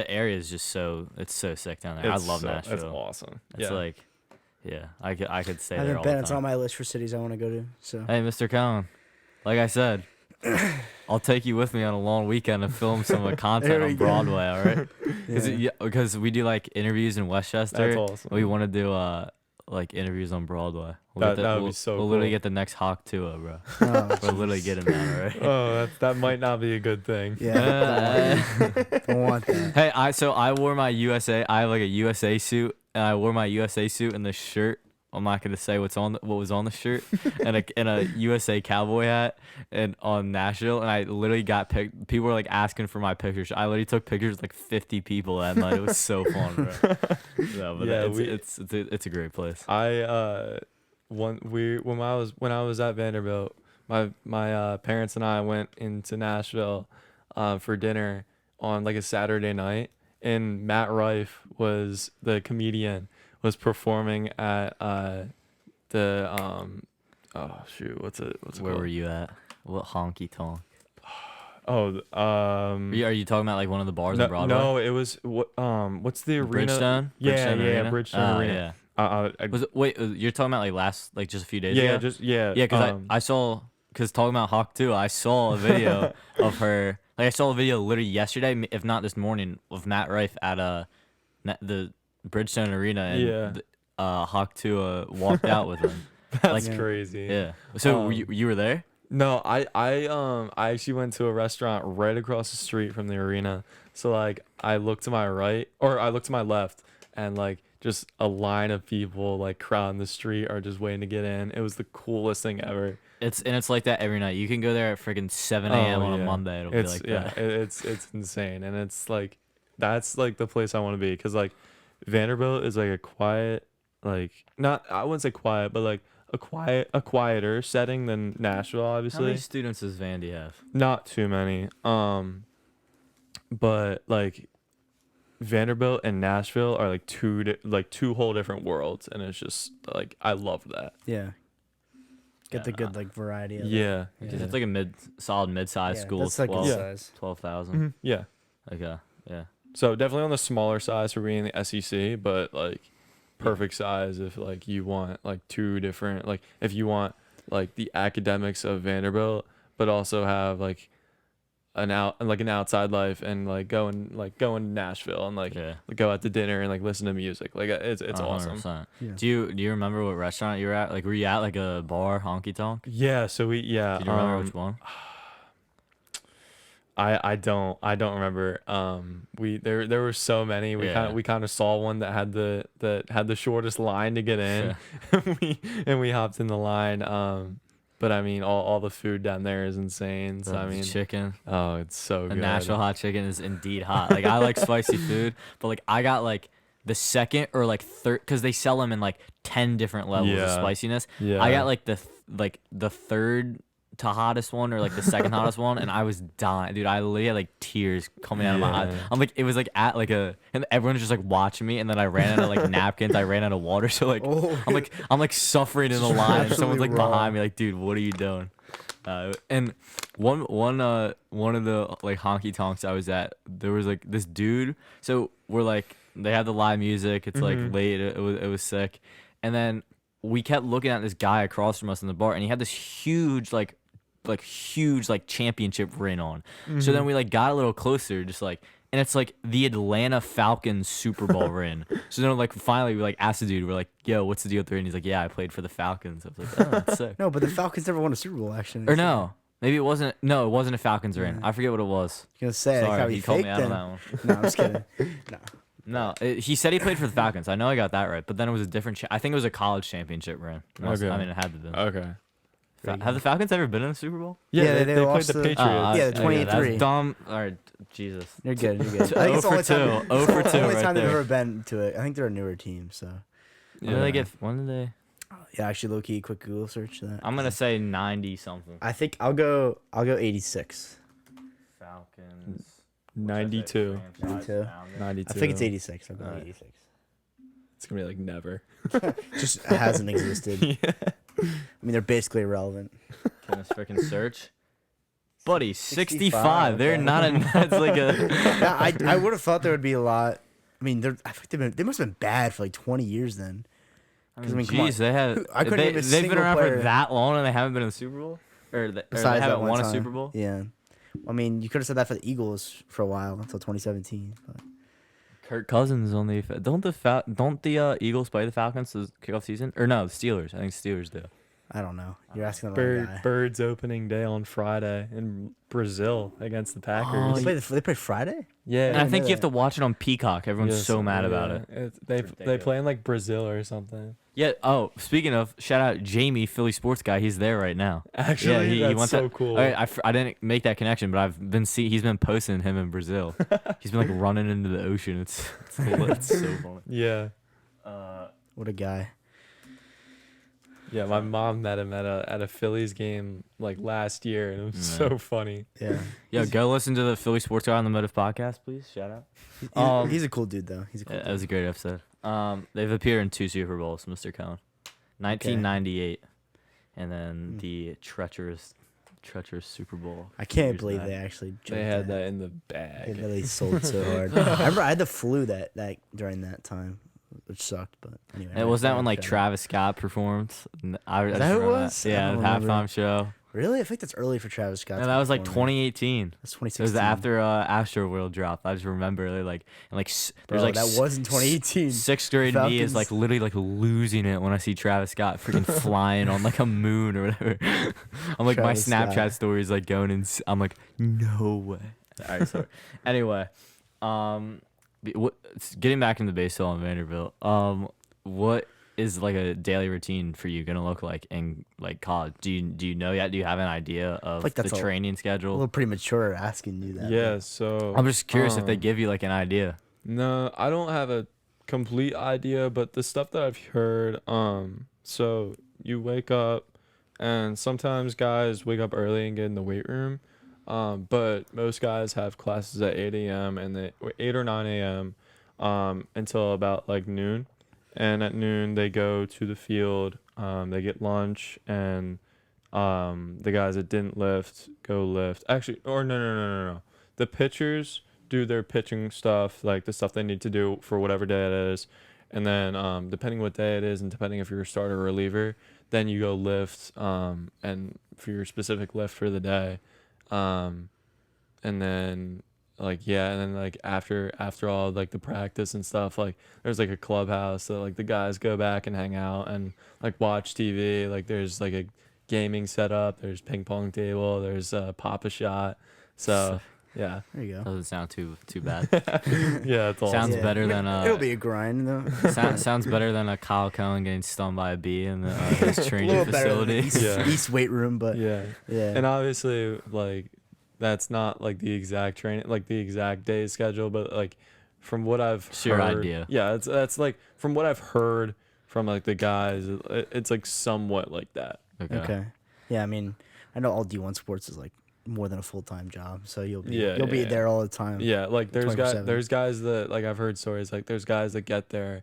area is just so sick down there. I love Nashville. It's awesome. It's like, I could stay I there haven't all been. the It's time. on my list for cities I want to go to. So Hey, Mr. Cohen, like I said, I'll take you with me on a long weekend to film some content on Broadway, all right? Because we do like interviews in Westchester. That's awesome. We want to do like interviews on Broadway. That would be so We'll cool. literally get the next Hawk Tua, bro. We're literally getting that, all right? Oh, that might not be a good thing. don't want that. Hey, I wore my USA. I have like a USA suit, and I wore my USA suit and the shirt. I'm not gonna say what was on the shirt, and a USA cowboy hat, and on Nashville. And I literally got picked. People were like asking for my pictures. I literally took pictures with like 50 people that night. It was so fun, bro. It's a great place. when I was at Vanderbilt, my parents and I went into Nashville for dinner on like a Saturday night, and Matt Rife was the comedian, was performing at the oh shoot, what's it Where called? were you at? What honky tonk? Oh, Are you talking about like one of the bars on Broadway? no, it was what's the arena? Bridgestone? Yeah, Bridgestone yeah, Arena? Bridgestone Arena. Yeah. I, Was it, wait, you're talking about like just a few days yeah, ago? just yeah. Yeah, because I saw, because talking about Hawk 2, I saw a video of her, like I saw a video literally yesterday, if not this morning, of Matt Rife at the Bridgestone Arena, and Yeah. Hawk 2 walked out with him. That's Like, crazy. Yeah. So you were there? No, I actually went to a restaurant right across the street from the arena. So like I looked to my right, or I looked to my left, and like just a line of people like crowding the street are just waiting to get in. It was the coolest thing ever. It's like that every night. You can go there at freaking 7 a.m. on a Monday. It'll be like that. It's insane, and it's like that's like the place I want to be, because like Vanderbilt is like a quiet, like not, I wouldn't say quiet, but like a quieter setting than Nashville, How obviously. many students does Vandy have? Not too many. But like Vanderbilt and Nashville are like two whole different worlds, and it's just like I love that. Yeah. Get Yeah, the good like variety of it. Yeah. Because it's like a solid mid-sized Yeah, school. that's like Twelve good Yeah. size. 12,000. Mhm. Yeah. Okay. Yeah. So definitely on the smaller size for being the SEC, but like perfect size if like you want like two different, like if you want like the academics of Vanderbilt, but also have like an outside life, and like going to Nashville and like Yeah. go out to dinner and like listen to music. Like it's awesome. 100%. Yeah. Do you remember what restaurant you were at? Like, were you at like a bar, honky tonk? Yeah. So Do you remember which one? I don't remember. There were so many. We kind of saw one that had the shortest line to get in. we hopped in the line. But I mean, all the food down there is insane. So I mean, chicken. oh, it's so The good. Nashville hot chicken is indeed hot. Like, I like spicy food, but like I got like the second or like third, because they sell them in like 10 different levels of Yeah. spiciness. Yeah. I got like the third to hottest one, or like the second hottest one, and I was dying, dude. I literally had like tears coming out of my eyes. I'm like, it was like at like and everyone was just like watching me, and then I ran out of like napkins, I ran out of water, so like I'm like suffering in the line, and someone's like behind me, like, dude, what are you doing? And one of the like honky tonks I was at, there was like this dude. So we're like, they had the live music. It's like late. It was sick, and then we kept looking at this guy across from us in the bar, and he had this huge championship ring on. So then we like got a little closer, just like, and it's like the Atlanta Falcons Super Bowl ring. So then like finally we like asked the dude, we're like, yo, what's the deal with the ring? He's like, yeah, I played for the Falcons. I was like, oh, that's sick. No, but the Falcons never won a Super Bowl, actually. Or no, maybe it wasn't. No, it wasn't a Falcons ring. I forget what it was. I was gonna say, like, how Sorry, he he called me faked out on them. that one. No, I'm just kidding. No. No, he said he played for the Falcons. I know I got that right, but then it was a different. I think it was a college championship ring. Okay. I mean, it had to be. Okay. Have the Falcons ever been in the Super Bowl? Yeah, they they played lost the to- Patriots. Yeah, the 28-3. That's dumb. All right, Jesus. You're good. You're good. 0 for 2. 0 for 2 Only time right they've there. ever been to it. I think they're a newer team, so When did they get? When did they? yeah. Actually, low key, quick Google search that. I'm gonna say 90 something. I think I'll go 86. Falcons. 92. 92. 92. I think it's 86. I'll go Alright. 86. It's gonna be like never. Just hasn't existed. I mean, they're basically irrelevant. Can this freaking search? Buddy, 65. 65, They're okay. not a. That's like a. Yeah, I would have thought there would be a lot. I mean, I think they must have been bad for like 20 years then. I mean, come on. jeez, they had. I couldn't name a They've been single around for player. that long and they haven't been in the Super Bowl, or they Besides that haven't one won a time. Super Bowl. Yeah. I mean, you could have said that for the Eagles for a while until 2017. But. Kirk Cousins on the don't the Eagles play the Falcons to kick off season, or no, the Steelers. I think the Steelers do. I don't know. You're asking the wrong guy. Birds opening day on Friday in Brazil against the Packers. They play Friday? Yeah, And I think know you have to that. watch it on Peacock. Everyone's Yes, so mad about yeah. it. They play in like Brazil or something. Yeah. Oh, speaking of, shout out Jamie, Philly sports guy. He's there right now. Actually, yeah, he that's went so to, cool. I didn't make that connection, but I've been he's been posting him in Brazil. He's been like running into the ocean. It's so funny. Yeah. What a guy. Yeah, my mom met him at a Phillies game like last year, and it was so funny. Yeah. Yo, go listen to the Philly Sports Guy on the Motive podcast, please. Shout out. He's a cool dude, though. He's a cool That dude. was a great episode. They've appeared in 2 Super Bowls, Mr. Cohen. 1998, and then the treacherous Super Bowl. I can't years believe back. they actually They had that in the They bag. really sold so hard. I remember I had the flu that during that time, which sucked. But anyway. And was that when like shout out. Travis Scott performed? I Is just that who it remember was? that. I Yeah, don't the remember. halftime show. Really? I think that's early for Travis Scott. And to that was like perform, right? 2018. That's It 2016. was after Astro World dropped. I just remember there's Bro, like that wasn't 2018. 6th grade me is Falcons- like literally like losing it when I see Travis Scott freaking flying on like a moon or whatever. I'm like Travis my Snapchat Scott. story is like going and I'm like no way. All right, sorry. Anyway, getting back into baseball in Vanderbilt. What is like a daily routine for you gonna look like in like college? Do you know yet? Do you have an idea of like the that's training a schedule? little premature asking you that. Yeah, so I'm just curious if they um, give you like an idea. No, I don't have a complete idea, but the stuff that I've heard, so you wake up, and sometimes guys wake up early and get in the weight room, but most guys have classes at 8 a.m. and 8 or 9 a.m. Until about like noon, and at noon they go to the field, they get lunch, and the guys that didn't lift go lift. Actually, or no. The pitchers do their pitching stuff, like the stuff they need to do for whatever day it is, and then depending what day it is and depending if you're a starter or reliever, then you go lift and for your specific lift for the day, and then like after all like the practice and stuff, like there's like a clubhouse that like the guys go back and hang out and like watch TV. Like there's like a gaming setup, there's ping pong table, there's a Pop-A-Shot, so yeah. There you go. Doesn't sound too bad. Yeah, it's all Sounds Yeah. better than It'll be a grind though. sounds better than a Kyle Cohen getting stung by a bee in his A training little better than the facility. East, Yeah. East weight room, but Yeah. yeah. And obviously, like, that's not like the exact training, like the exact day schedule, but like from what I've It's your heard, idea. Yeah, that's like from what I've heard from like the guys, it's like somewhat like that. Okay. Yeah, I mean, I know all D1 sports is like more than a full-time job, so you'll be Yeah, be yeah. there all the time. Yeah, like there's 24/7. guys that like I've heard stories, like there's guys that get there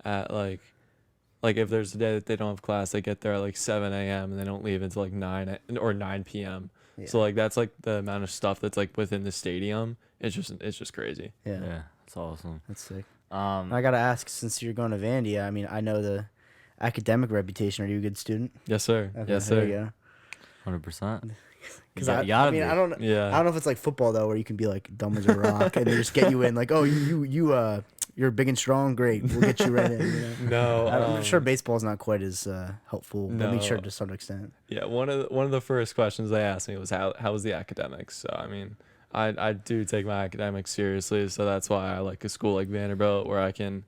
at like if there's a day that they don't have class, they get there at like 7 a.m. and they don't leave until like 9 or 9 p.m. Yeah. So like that's like the amount of stuff that's like within the stadium. It's just crazy. Yeah. Yeah, that's awesome. That's sick. Um, I gotta ask, since you're going to Vandy, I mean, I know the academic reputation. Are you a good student? Yes, sir. Okay, Yes, there sir. you go. 100%. Because You gotta be. I don't know. Yeah. I don't know if it's like football though, where you can be like dumb as a rock and they just get you in. Like, oh, you're big and strong. Great, we'll get you right in. You know? No, I'm sure baseball's not quite as helpful. But I mean, No. sure, to some extent. yeah. One of the first questions they asked me was how was the academics. So I mean, I do take my academics seriously. So that's why I like a school like Vanderbilt where I can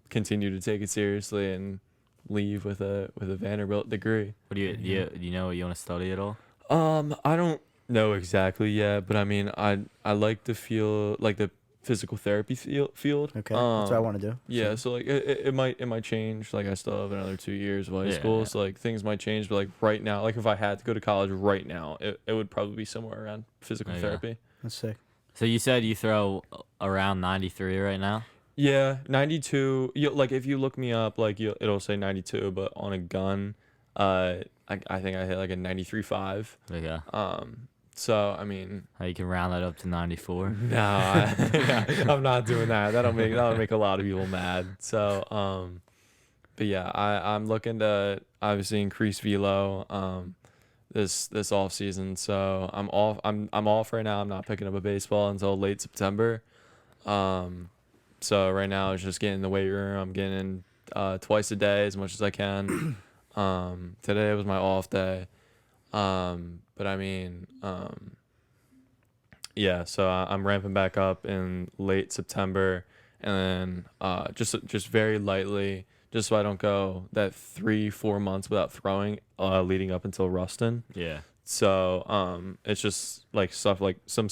continue to take it seriously and leave with a Vanderbilt degree. What do you know what you want to study at all? I don't know exactly yet, but I mean, I like to feel like the physical therapy field. Okay, that's what I want to do. Yeah, so like it might change. Like I still have another 2 years of high Yeah, school, yeah. so like things might change. But like right now, like if I had to go to college right now, it would probably be somewhere around physical Oh, yeah. therapy. That's sick. So you said you throw around 93 right now? Yeah, 92. Like if you look me up, like it'll say 92, but on a gun, I think I hit like a 93.5. Okay. So I mean, How you can round that up to 94? no, I'm not doing that. That'll make a lot of people mad. So but yeah, I'm looking to obviously increase velo this off season. So I'm off right now. I'm not picking up a baseball until late September. So right now it's just getting in the weight room. I'm getting in twice a day as much as I can. Today was my off day. But I mean, yeah, so I'm ramping back up in late September, and then just very lightly, just so I don't go that 3-4 months without throwing, leading up until Ruston. Yeah. So it's just like stuff like some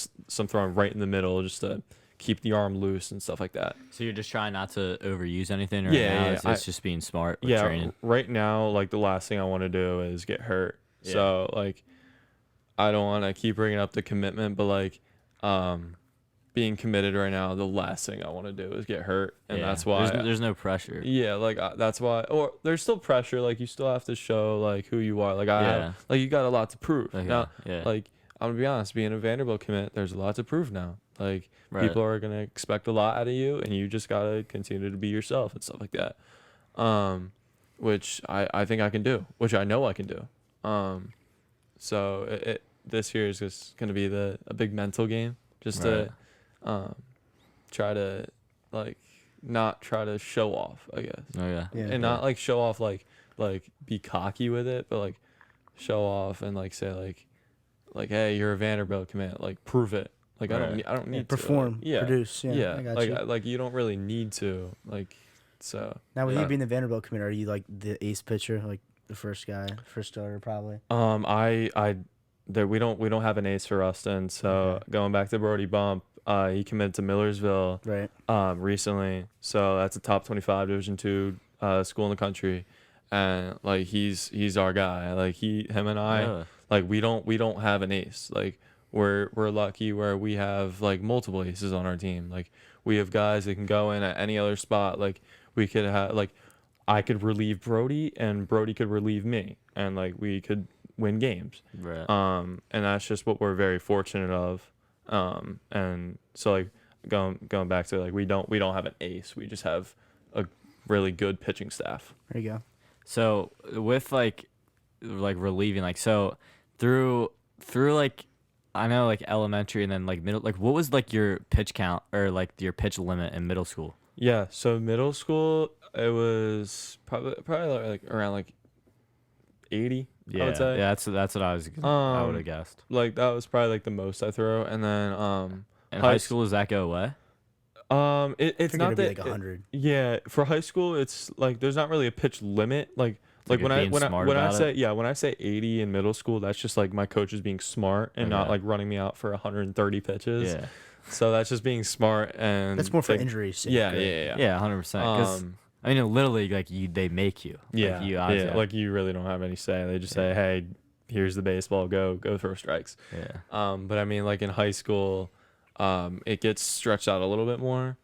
throwing right in the middle just to keep the arm loose and stuff like that. So you're just trying not to overuse anything right Yeah, now? yeah, It's just being smart with Yeah, training? right now, like the last thing I want to do is get hurt. Yeah. So like, I don't want to keep bringing up the commitment, but like, being committed right now, the last thing I want to do is get hurt, and Yeah. that's why There's no pressure. yeah, like that's why. Or there's still pressure. Like you still have to show like who you are. Like I have, like you got a lot to prove. Okay, Now, yeah. like I'm gonna be honest, being a Vanderbilt commit, there's a lot to prove now. Like Right. people are gonna expect a lot out of you, and you just gotta continue to be yourself and stuff like that. Which I think I can do, which I know I can do. So this year is just gonna be a big mental game, just Right. to try to like not try to show off, I guess. Oh yeah. Yeah. And not like show off like be cocky with it, but like show off and like say like hey, you're a Vanderbilt commit, like prove it. Like Right. I don't need Perform, to. Like, produce. Yeah, I got like you. like you don't really need to like so. Now, with yeah. you being the Vanderbilt committer, are you like the ace pitcher, like the first starter, probably? We don't have an ace for Rustin, so Okay. going back to Brody Bump, he committed to Millersville Right. recently, so that's a top 25 Division II school in the country, and like he's our guy. Like him and I, Really? like we don't have an ace. Like we're lucky where we have like multiple aces on our team. Like we have guys that can go in at any other spot. Like we could have like I could relieve Brody and Brody could relieve me, and like we could win games. Right. And that's just what we're very fortunate of. And so like going back to like we don't have an ace. We just have a really good pitching staff. There you go. So with like relieving, like so through like I know like elementary and then like middle, like what was like your pitch count or like your pitch limit in middle school? Yeah, so middle school it was probably like around like 80. Yeah, I would say. yeah, that's what I I would have guessed. Like that was probably like the most I throw, and then In high school, does that go away? It's Figured not it'd be that like 100. yeah, for high school it's like there's not really a pitch limit. Like Like when being smart I about say when I say 80 in middle school, that's just like my coaches being smart and not Okay. like running me out for 130 pitches. Yeah. So that's just being smart, and That's more for like, injuries. sake, Yeah, right? yeah, yeah. Yeah, 100%. Because I mean, literally, like they make you. Yeah, Like, you yeah. obviously Like you really don't have any say. They just say, "Hey, here's the baseball. Go throw strikes." yeah. But I mean, like in high school, it gets stretched out a little bit more,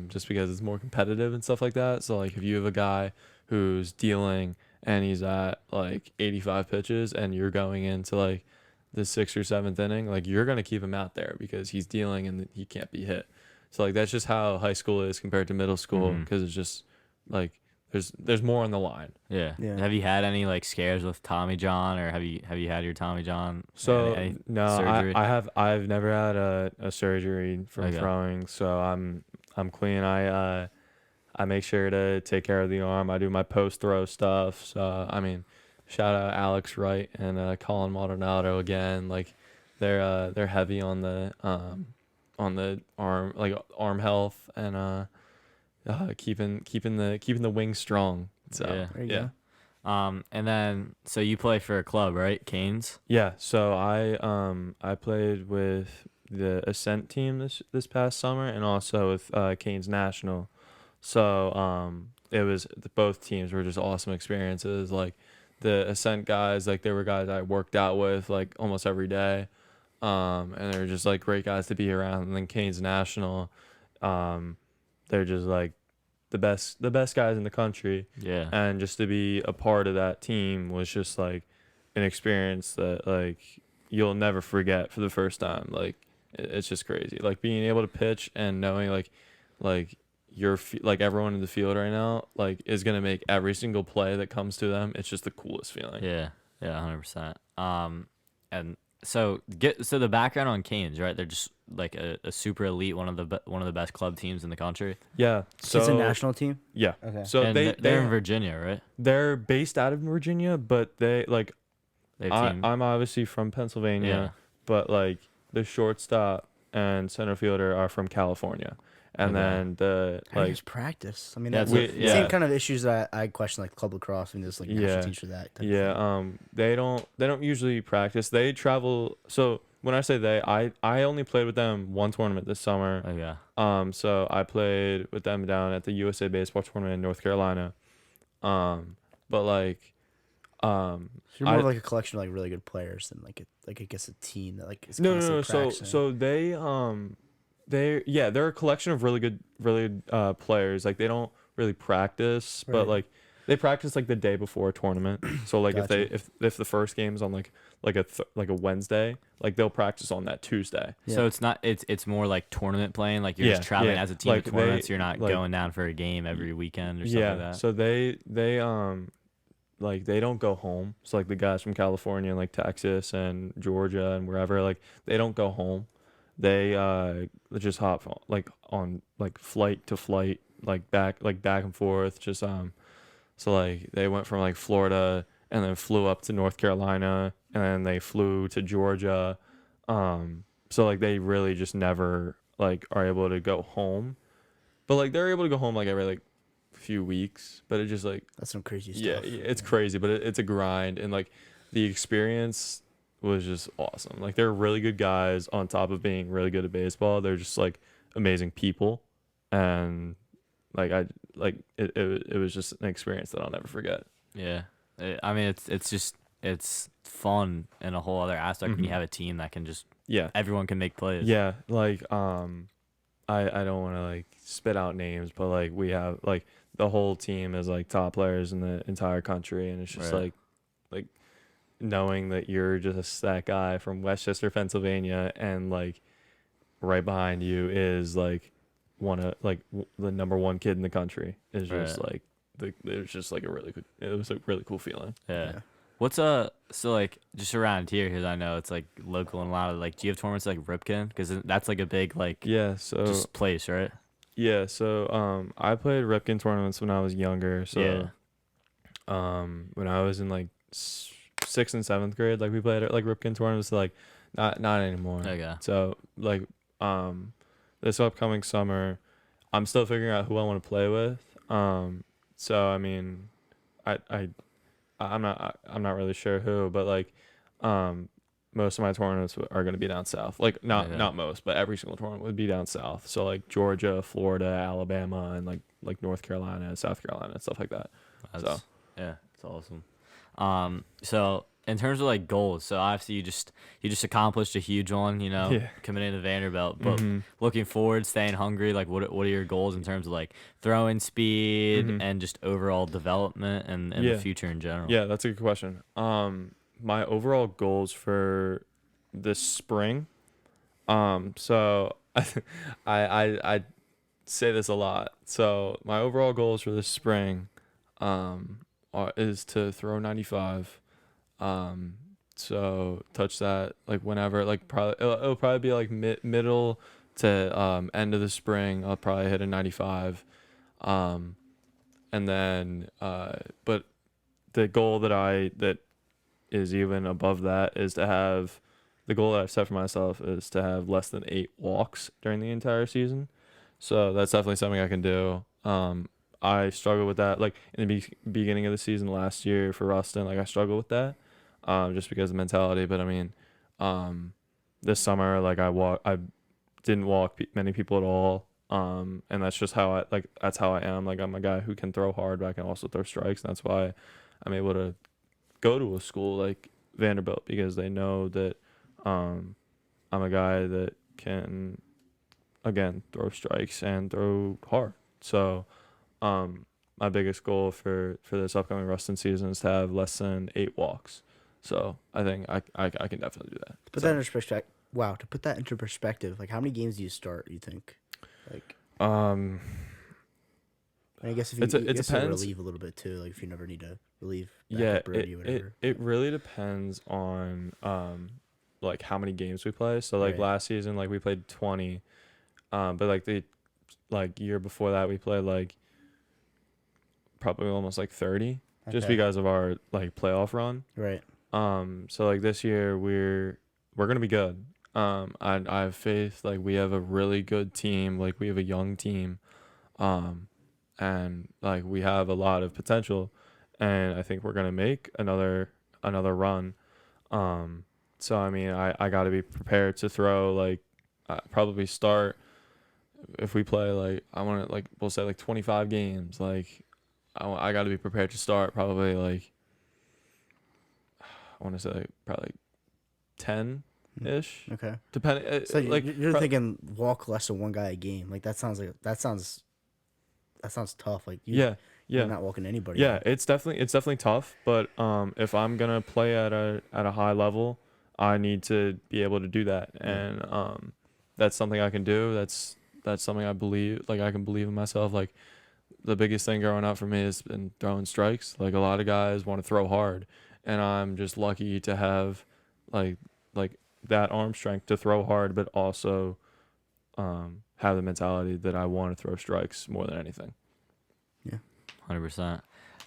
just because it's more competitive and stuff like that. So like if you have a guy who's dealing and he's at like 85 pitches and you're going into like the 6th or 7th inning, like you're gonna keep him out there because he's dealing and he can't be hit. So like that's just how high school is compared to middle school, because it's just like there's more on the line. Yeah. Yeah. Have you had any like scares with Tommy John, or have you had your Tommy John? So any no, surgery? I've never had a surgery from Okay. throwing, so I'm clean. I make sure to take care of the arm. I do my post throw stuff. So I mean, shout out Alex Wright and Colin Maldonado again. Like they're heavy on the arm, like arm health and keeping the wings strong. So Yeah. There you yeah. go. And then so you play for a club, right? Canes. Yeah, so I played with the Ascent team this past summer and also with Canes National. So it was both teams were just awesome experiences. Like the Ascent guys, like they were guys I worked out with like almost every day, and they were just like great guys to be around. And then Canes National, they're just like the best guys in the country. Yeah. And just to be a part of that team was just like an experience that like you'll never forget for the first time. Like it's just crazy. Like being able to pitch and knowing like you're like everyone in the field right now like is gonna make every single play that comes to them. It's just the coolest feeling. Yeah. Yeah. 100%. And so the background on Canes, right? They're just like a super elite, one of the best club teams in the country. Yeah. So It's a national team. Yeah. Okay. So And they're they're in Virginia, right? they're based out of Virginia, but they like They have team. I'm obviously from Pennsylvania, Yeah. but like the shortstop and center fielder are from California. And Okay. then the How do you like just practice? I mean, Yeah, that's it's the a- same yeah. kind of issues that I question, like club lacrosse, and there's like national Yeah. teams for that. type of thing. yeah, they don't usually practice. They travel. So when I say they, I only played with them one tournament this summer. Okay. So I played with them down at the USA Baseball Tournament in North Carolina. But like, So you're more like a collection of like really good players than like I guess a team that like is no. constantly So they're a collection of really good players. Like they don't really practice, but Right. like they practice like the day before a tournament. So like Gotcha. if the first game is on like a Wednesday, like they'll practice on that Tuesday. So it's not it's more like tournament playing. Like you're just traveling as a team Like to tournaments. they- You're not like- going down for a game every weekend or something like that. So they like they don't go home. So like the guys from California and like Texas and Georgia and wherever, like they don't go home. They just hop on flight to flight, like back and forth. Just so like they went from like Florida and then flew up to North Carolina and then they flew to Georgia. So like they really just never like are able to go home. But like they're able to go home like every like few weeks, but it just like That's some crazy yeah, stuff. it's crazy, but it's a grind, and like the experience was just awesome. Like they're really good guys on top of being really good at baseball. They're just like amazing people, and like it was just an experience that I'll never forget. Yeah. I mean, it's fun in a whole other aspect when you Mhm. have a team that can just Yeah, everyone can make plays. yeah, like I don't want to like spit out names, but like we have like the whole team is like top players in the entire country, and it's just Right. like knowing that you're just that guy from Westchester, Pennsylvania, and like right behind you is like the number one kid in the country is just Right. like it's just like it was a really cool feeling. Yeah. Yeah. What's so like just around here, because I know it's like local and a lot of like, do you have tournaments like Ripken? Because that's like a big like Yeah, so just place, right? yeah, so I played Ripken tournaments when I was younger. So Yeah. when I was in like 6th and 7th grade, like we played at like Ripken tournaments, like not anymore. Okay. So like this upcoming summer, I'm still figuring out who I want to play with. So I mean, I'm not really sure who, but like most of my tournaments are going to be down south. Like not most, but every single tournament would be down south. So like Georgia, Florida, Alabama, and like North Carolina, South Carolina, stuff like that. That's, yeah, it's awesome. So in terms of like goals, so obviously you just accomplished a huge one, Yeah. coming into Vanderbilt. But Mhm. looking forward, staying hungry, like what are your goals in terms of like throwing speed Mhm. and just overall development and the Yeah. future in general? Yeah, that's a good question. My overall goals for this spring, so I say this a lot. So my overall goals for this spring, is to throw 95. So touch that like whenever, like probably it'll probably be like middle to end of the spring. I'll probably hit a 95. And then but the goal that is even above that is to have the goal that I've set for myself is to have less than 8 walks during the entire season. So that's definitely something I can do. I struggled with that like in the beginning of the season last year for Ruston. Like I struggled with that just because of mentality. But I mean, this summer like I didn't walk many people at all. And that's just how that's how I am. Like I'm a guy who can throw hard, but I can also throw strikes. And that's why I'm able to go to a school like Vanderbilt, because they know that I'm a guy that can again throw strikes and throw hard. So my biggest goal for this upcoming Ruston season is to have less than 8 walks. So I think I can definitely do that. Put that into perspective. Wow, to put that into perspective, like how many games do you start? You think, like, Um, I guess if you, It I guess you'll depends. relieve a little bit too, like if you never need to relieve. yeah, Birdie or whatever. it really depends on like how many games we play. So like Right. last season like we played 20, but like the year before that we played like probably almost like 30, just Okay. because of our like playoff run. Right. So like this year we're gonna be good. I have faith. Like we have a really good team. Like we have a young team, and like we have a lot of potential, and I think we're gonna make another run. So I mean, I got to be prepared to throw like probably start if we play like I want to like we'll say like 25 games. Like I got to be prepared to start probably like I want to say like probably like 10-ish. Okay. Depending. So like you're thinking walk less than one guy a game. Like that sounds tough. Like you're not walking anybody. Yeah, it's definitely tough. But if I'm gonna play at a high level, I need to be able to do that, and that's something I can do. That's something I believe. Like I can believe in myself. Like the biggest thing growing up for me has been throwing strikes. Like a lot of guys want to throw hard, and I'm just lucky to have like that arm strength to throw hard, but also have the mentality that I want to throw strikes more than anything. 100%.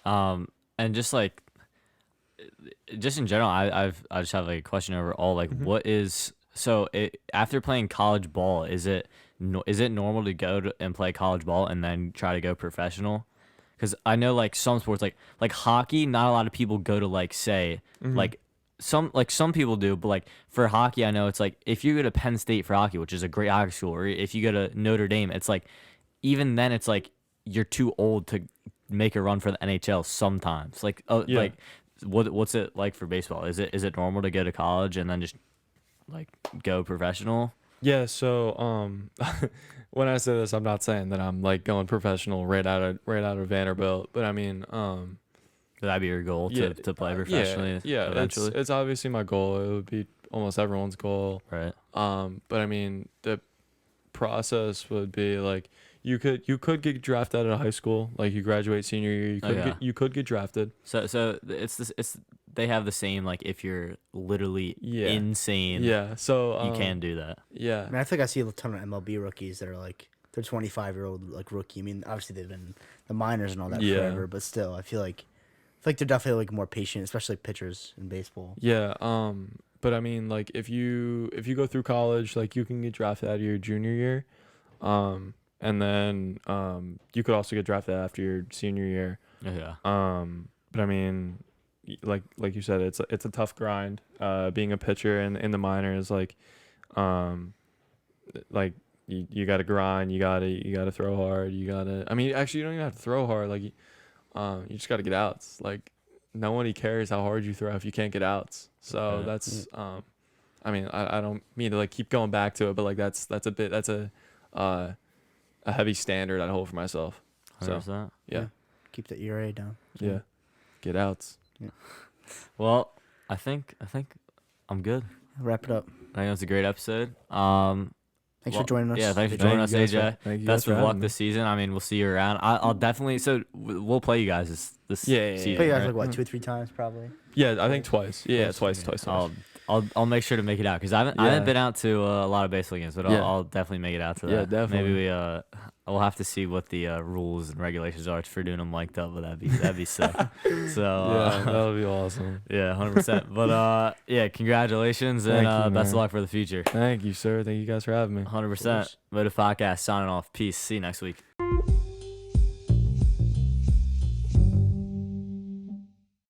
And just like, just in general, I just have like a question overall. Like, what is after playing college ball, is it normal to go and play college ball and then try to go professional? Because I know like some sports, like hockey, not a lot of people go to like say like some people do, but like for hockey, I know it's like if you go to Penn State for hockey, which is a great hockey school, or if you go to Notre Dame, it's like even then it's like you're too old to make a run for the NHL sometimes. Like like what's it like for baseball? Is it normal to go to college and then just like go professional? Yeah, so when I say this, I'm not saying that I'm like going professional right out of Vanderbilt, but I mean Would that be your goal to play professionally? Yeah, eventually. it's obviously my goal. It would be almost everyone's goal. Right. But I mean the process would be like you could get drafted out of high school, like you graduate senior year, you could get drafted. So it's they have the same, like if you're literally insane. Yeah. So you can do that. Yeah. I mean, I think I see a ton of MLB rookies that are like they're 25-year-old like rookie. I mean, obviously they've been the minors and all that forever, but still, I feel like they're definitely like more patient, especially pitchers in baseball. Yeah. But I mean, like if you go through college, like you can get drafted out of your junior year, and then you could also get drafted after your senior year. Yeah. But I mean, like you said, it's a tough grind. Being a pitcher in the minors, like you got to grind, you got to throw hard, I mean, actually, you don't even have to throw hard. Like, you just got to get outs. Like, nobody cares how hard you throw if you can't get outs. So that's, I mean, I don't mean to like keep going back to it, but like that's a heavy standard I hold for myself. 100%. So yeah, Keep the ERA down. Yeah, get outs. Yeah. Well, I think I'm good. Wrap it up. I think it was a great episode. Thanks for joining us. Yeah, thanks for joining us, AJ. Thank you Best guys of for luck having this season. I mean, we'll see you around. I'll definitely. So we'll play you guys this season. Play you guys right? like what 2 or 3 times probably. Yeah, I think twice. Yeah, twice. I'll make sure to make it out because I haven't been out to a lot of baseball games, but I'll definitely make it out to that. Yeah, definitely. Maybe we'll have to see what the rules and regulations are for doing them mic'd up, but that'd be sick. So yeah, that would be awesome. Yeah, 100%. But yeah, congratulations and best of luck for the future. Thank you, sir. Thank you guys for having me. 100%. Motive Podcast signing off. Peace. See you next week.